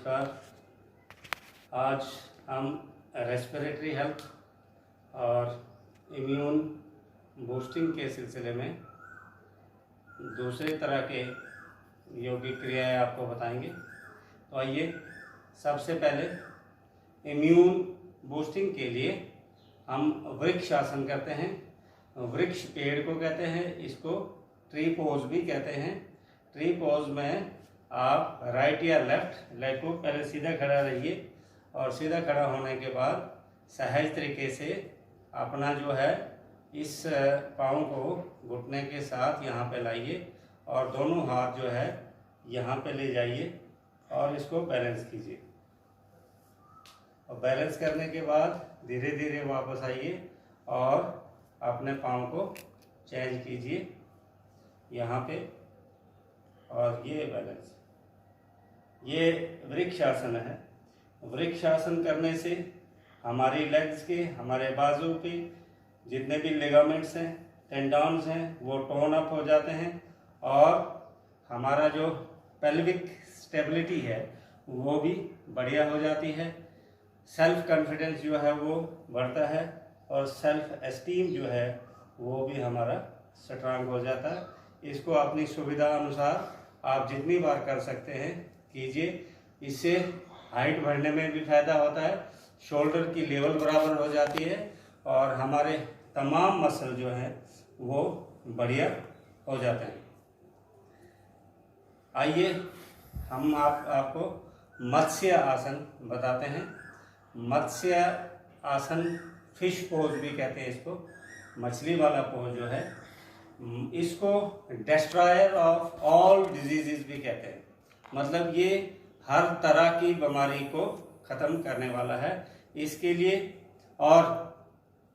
नमस्कार। आज हम रेस्पिरेटरी हेल्थ और इम्यून बूस्टिंग के सिलसिले में दूसरे तरह के योगिक क्रियाएं आपको बताएंगे। तो आइए, सबसे पहले इम्यून बूस्टिंग के लिए हम वृक्ष आसन करते हैं। वृक्ष पेड़ को कहते हैं, इसको ट्री पोज भी कहते हैं। ट्री पोज में आप राइट या लेफ्ट लेग को पहले सीधा खड़ा रहिए और सीधा खड़ा होने के बाद सहज तरीके से अपना जो है इस पाँव को घुटने के साथ यहाँ पे लाइए और दोनों हाथ जो है यहाँ पे ले जाइए और इसको बैलेंस कीजिए। और बैलेंस करने के बाद धीरे धीरे वापस आइए और अपने पाँव को चेंज कीजिए यहाँ पे, और ये बैलेंस। ये वृक्ष आसन है। वृक्ष आसन करने से हमारी लेग्स के, हमारे बाजू के जितने भी लिगामेंट्स हैं, टेंडन्स हैं, वो टोन अप हो जाते हैं और हमारा जो पेल्विक स्टेबिलिटी है वो भी बढ़िया हो जाती है। सेल्फ कॉन्फिडेंस जो है वो बढ़ता है और सेल्फ एस्टीम जो है वो भी हमारा स्ट्रांग हो जाता है। इसको अपनी सुविधा अनुसार आप जितनी बार कर सकते हैं कीजिए। इससे हाइट बढ़ने में भी फायदा होता है, शोल्डर की लेवल बराबर हो जाती है और हमारे तमाम मसल जो हैं वो बढ़िया हो जाते हैं। आइए हम आपको मत्स्य आसन बताते हैं। मत्स्य आसन, फिश पोज भी कहते हैं इसको, मछली वाला पोज जो है, इसको डिस्ट्रॉयर ऑफ ऑल डिजीजेस भी कहते हैं। मतलब ये हर तरह की बीमारी को ख़त्म करने वाला है। इसके लिए और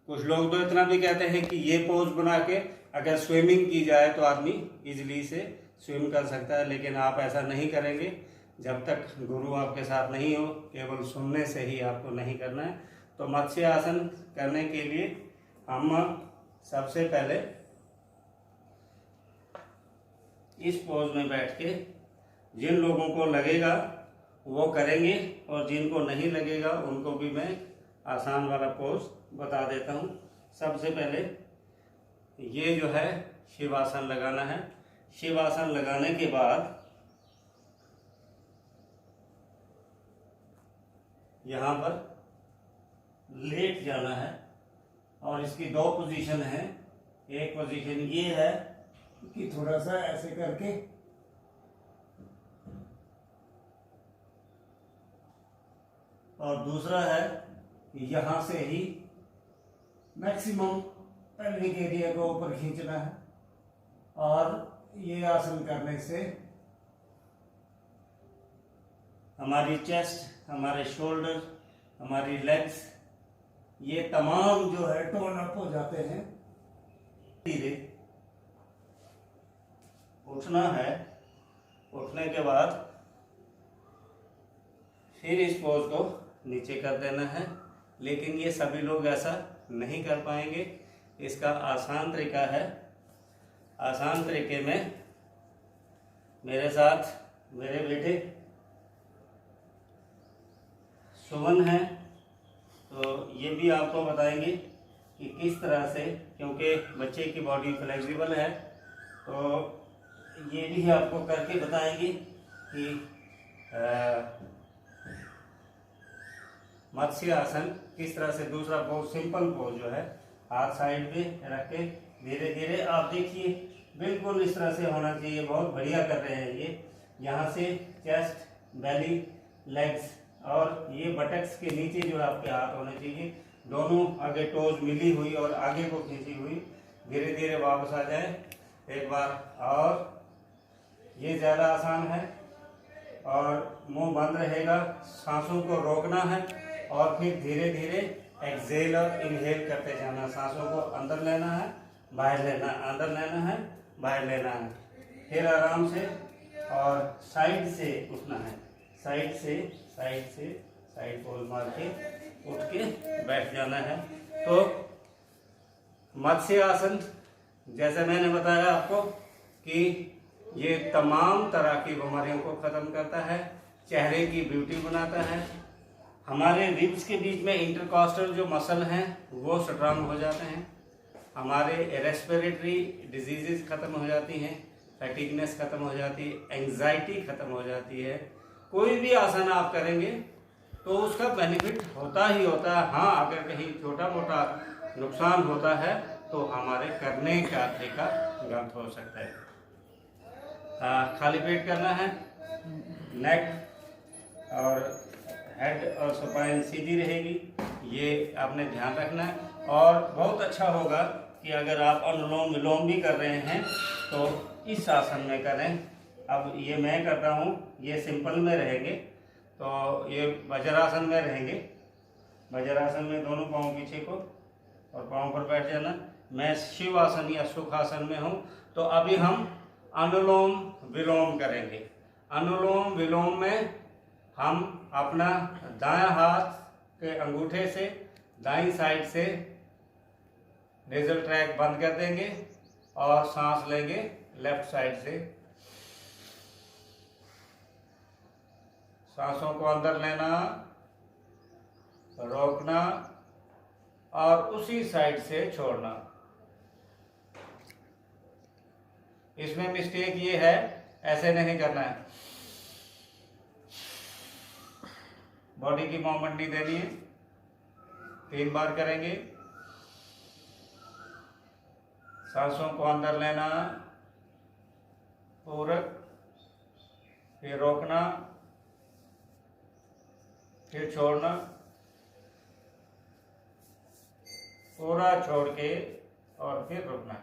कुछ लोग तो इतना भी कहते हैं कि ये पोज बना के अगर स्विमिंग की जाए तो आदमी इजीली से स्विम कर सकता है, लेकिन आप ऐसा नहीं करेंगे जब तक गुरु आपके साथ नहीं हो। केवल सुनने से ही आपको नहीं करना है। तो मत्स्य आसन करने के लिए हम सबसे पहले इस पोज में बैठ के, जिन लोगों को लगेगा वो करेंगे और जिनको नहीं लगेगा उनको भी मैं आसान वाला पोज बता देता हूँ। सबसे पहले ये जो है शिवासन लगाना है। शिवासन लगाने के बाद यहाँ पर लेट जाना है और इसकी दो पोजीशन है। एक पोजीशन ये है कि थोड़ा सा ऐसे करके और दूसरा है कि यहां से ही मैक्सिमम पेल्विक एरिया को ऊपर खींचना है। और ये आसन करने से हमारी चेस्ट, हमारे शोल्डर, हमारी लेग्स, ये तमाम जो है टोन अप हो जाते हैं। धीरे उठना है। उठने के बाद फिर इस पोज को नीचे कर देना है, लेकिन ये सभी लोग ऐसा नहीं कर पाएंगे। इसका आसान तरीका है। आसान तरीके में मेरे साथ मेरे बेटे सुमन है, तो ये भी आपको बताएंगे कि किस तरह से, क्योंकि बच्चे की बॉडी फ्लेक्सिबल है, तो ये भी आपको करके बताएंगे कि मत्स्य आसन किस तरह से। दूसरा पोज, सिंपल पोज जो है, हाथ साइड पे रख के धीरे धीरे आप देखिए, बिल्कुल इस तरह से होना चाहिए। बहुत बढ़िया कर रहे हैं ये। यहाँ से चेस्ट, बेली, लेग्स और ये बटक्स के नीचे जो आपके हाथ होने चाहिए, दोनों आगे टोज मिली हुई और आगे को खींची हुई। धीरे धीरे वापस आ जाए एक बार। और ये ज़्यादा आसान है और मुंह बंद रहेगा, सांसों को रोकना है और फिर धीरे धीरे एक्सेल और इनहेल करते जाना। सांसों को अंदर लेना है, बाहर लेना, अंदर लेना है, बाहर लेना है। फिर आराम से और साइड से उठना है, साइड से साइड पोज मार के उठ के बैठ जाना है। तो मत्स्य आसन, जैसे मैंने बताया आपको कि ये तमाम तरह की बीमारियों को ख़त्म करता है। चेहरे की ब्यूटी बनाता है। हमारे रिब्स के बीच में इंटरकॉस्टल जो मसल हैं वो स्ट्रांग हो जाते हैं। हमारे रेस्पिरेटरी डिजीजेस ख़त्म हो जाती हैं, फैटिगनेस ख़त्म हो जाती है, एंजाइटी ख़त्म हो जाती है। कोई भी आसन आप करेंगे तो उसका बेनिफिट होता ही होता है। हाँ, अगर कहीं छोटा मोटा नुकसान होता है तो हमारे करने का तरीका गलत हो सकता है। खाली पेट करना है, नेक और हेड और स्पाइन सीधी रहेगी, ये आपने ध्यान रखना है। और बहुत अच्छा होगा कि अगर आप अनुलोम विलोम भी कर रहे हैं तो इस आसन में करें। अब ये मैं करता हूँ, ये सिंपल में रहेंगे, तो ये वज्रासन में रहेंगे। वज्रासन में दोनों पाँव पीछे को और पाँव पर बैठ जाना। मैं शिवासन या सुखासन में हूँ, तो अभी हम अनुलोम विलोम करेंगे। अनुलोम विलोम में हम अपना दायां हाथ के अंगूठे से दाईं साइड से नेजल ट्रैक बंद कर देंगे और सांस लेंगे लेफ्ट साइड से। सांसों को अंदर लेना, रोकना और उसी साइड से छोड़ना। इसमें मिस्टेक ये है, ऐसे नहीं करना है, बॉडी की मूवमेंट नहीं देनी है। 3 बार करेंगे। सांसों को अंदर लेना, पूरक, फिर रोकना, फिर छोड़ना, पूरा छोड़ के और फिर रुकना।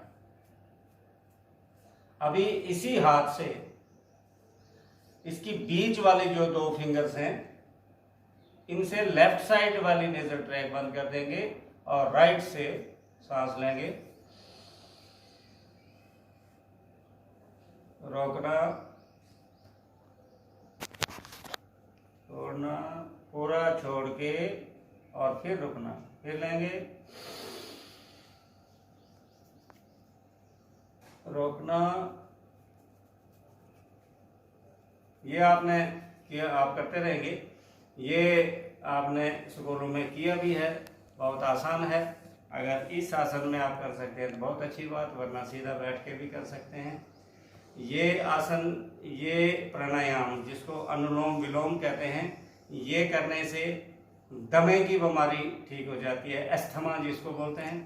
अभी इसी हाथ से इसकी बीच वाली जो 2 फिंगर्स हैं, इनसे लेफ्ट साइड वाली नेजल ट्रैक बंद कर देंगे और राइट से सांस लेंगे, रोकना, छोड़ना, पूरा छोड़ के और फिर रुकना, फिर लेंगे, रोकना। ये आपने किया, आप करते रहेंगे। ये आपने स्कूलों में किया भी है, बहुत आसान है। अगर इस आसन में आप कर सकते हैं तो बहुत अच्छी बात, वरना सीधा बैठ के भी कर सकते हैं। ये आसन, ये प्राणायाम जिसको अनुलोम विलोम कहते हैं, ये करने से दमे की बीमारी ठीक हो जाती है, एस्थमा जिसको बोलते हैं।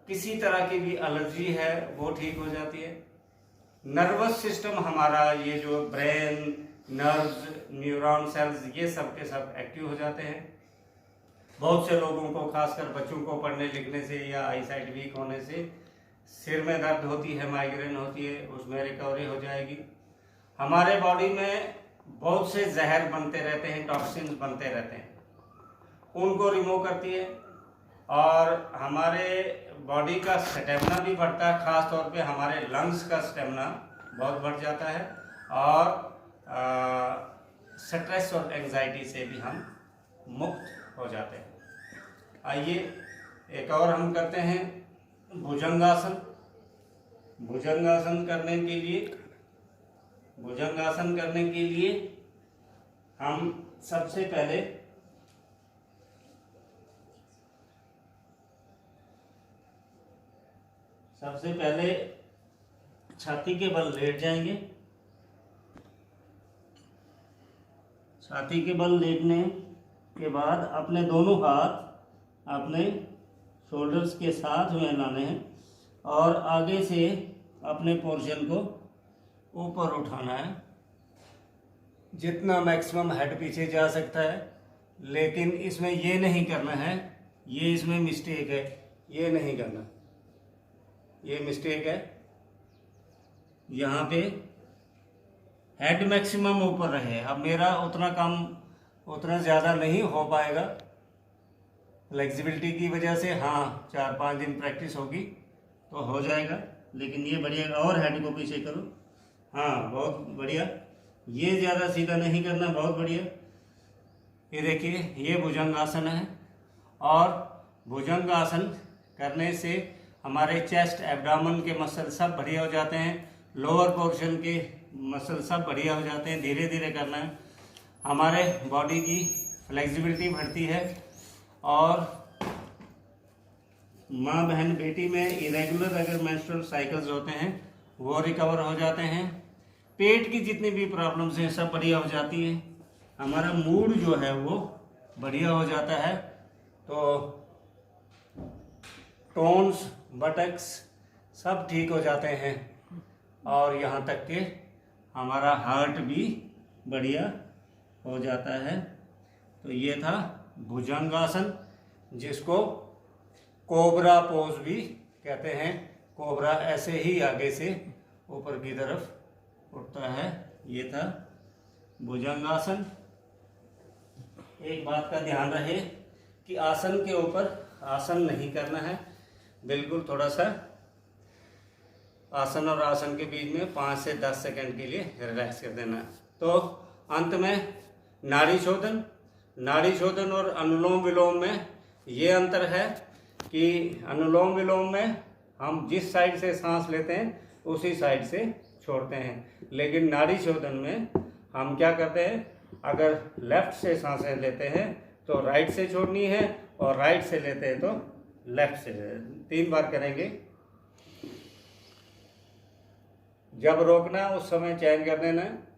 किसी तरह की भी एलर्जी है वो ठीक हो जाती है। नर्वस सिस्टम हमारा, ये जो ब्रेन, नर्व्स, न्यूरॉन सेल्स, ये सब के सब एक्टिव हो जाते हैं। बहुत से लोगों को, खासकर बच्चों को पढ़ने लिखने से या आई साइट वीक होने से सिर में दर्द होती है, माइग्रेन होती है, उसमें रिकवरी हो जाएगी। हमारे बॉडी में बहुत से जहर बनते रहते हैं, टॉक्सिन्स बनते रहते हैं, उनको रिमूव करती है और हमारे बॉडी का स्टेमिना भी बढ़ता है। खास तौर पे हमारे लंग्स का स्टेमिना बहुत बढ़ जाता है और स्ट्रेस और एंजाइटी से भी हम मुक्त हो जाते हैं। आइए एक और हम करते हैं भुजंगासन। भुजंगासन करने के लिए हम सबसे पहले छाती के बल लेट जाएंगे। छाती के बल लेटने के बाद अपने दोनों हाथ अपने शोल्डर्स के साथ में लाने हैं और आगे से अपने पोर्शन को ऊपर उठाना है, जितना मैक्सिमम हेड पीछे जा सकता है। लेकिन इसमें ये नहीं करना है, ये इसमें मिस्टेक है, ये नहीं करना, ये मिस्टेक है। यहाँ पे हेड मैक्सिमम ऊपर रहे। अब मेरा उतना ज़्यादा नहीं हो पाएगा फ्लेक्सिबिलिटी की वजह से। हाँ, 4-5 दिन प्रैक्टिस होगी तो हो जाएगा, लेकिन ये बढ़िया। और हेड को पीछे करो, हाँ बहुत बढ़िया। ये ज़्यादा सीधा नहीं करना, बहुत बढ़िया। ये देखिए, ये भुजंगासन है और भुजंगासन करने से हमारे चेस्ट, एब्डामन के मसल सब बढ़िया हो जाते हैं, लोअर पोर्शन के मसल सब बढ़िया हो जाते हैं। धीरे धीरे करना है, हमारे बॉडी की फ्लेक्सिबिलिटी बढ़ती है और माँ बहन बेटी में इरेगुलर अगर मेंस्ट्रुअल साइकिल्स होते हैं वो रिकवर हो जाते हैं। पेट की जितनी भी प्रॉब्लम्स हैं सब बढ़िया हो जाती है। हमारा मूड जो है वो बढ़िया हो जाता है। तो टोन्स, बटक्स सब ठीक हो जाते हैं और यहाँ तक कि हमारा हार्ट भी बढ़िया हो जाता है। तो ये था भुजंगासन, जिसको कोबरा पोज भी कहते हैं। कोबरा ऐसे ही आगे से ऊपर की तरफ उठता है। ये था भुजंगासन। एक बात का ध्यान रहे कि आसन के ऊपर आसन नहीं करना है, बिल्कुल थोड़ा सा आसन और आसन के बीच में 5 से 10 सेकंड के लिए रिलैक्स कर देना है। तो अंत में नाड़ी शोधन और अनुलोम विलोम में ये अंतर है कि अनुलोम विलोम में हम जिस साइड से सांस लेते हैं उसी साइड से छोड़ते हैं, लेकिन नाड़ी शोधन में हम क्या करते हैं, अगर लेफ्ट से सांसें लेते हैं तो राइट से छोड़नी है और राइट से लेते हैं तो लेफ्ट से। 3 बार करेंगे। जब रोकना उस समय चयन कर देना है।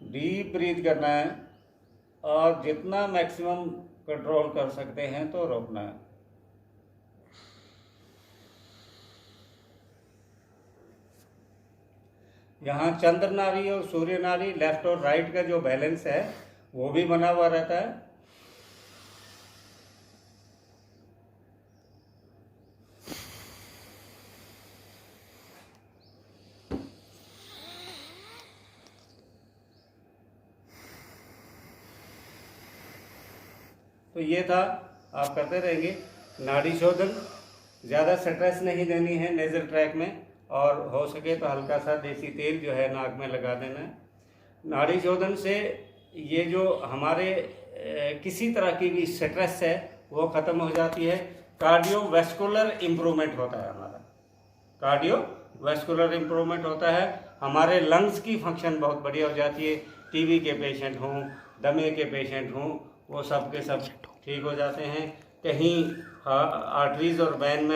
डीप ब्रीथ करना है और जितना मैक्सिमम कंट्रोल कर सकते हैं तो रोकना है। यहाँ चंद्र नाड़ी और सूर्य नाड़ी, लेफ्ट और राइट का जो बैलेंस है वो भी बना हुआ रहता है। तो ये था, आप करते रहेंगे। नाड़ी शोधन, ज़्यादा स्ट्रेस नहीं देनी है नेजल ट्रैक में, और हो सके तो हल्का सा देसी तेल जो है नाक में लगा देना है। नाड़ी शोधन से ये जो हमारे किसी तरह की भी स्ट्रेस है वो ख़त्म हो जाती है। कार्डियोवैस्कुलर इम्प्रूवमेंट होता है हमारा, कार्डियोवैस्कुलर इम्प्रूवमेंट होता है। हमारे लंग्स की फंक्शन बहुत बढ़िया हो जाती है। टीबी के पेशेंट हों, दमे के पेशेंट हों, वो सब के सब ठीक हो जाते हैं। कहीं आर्टरीज और वैन में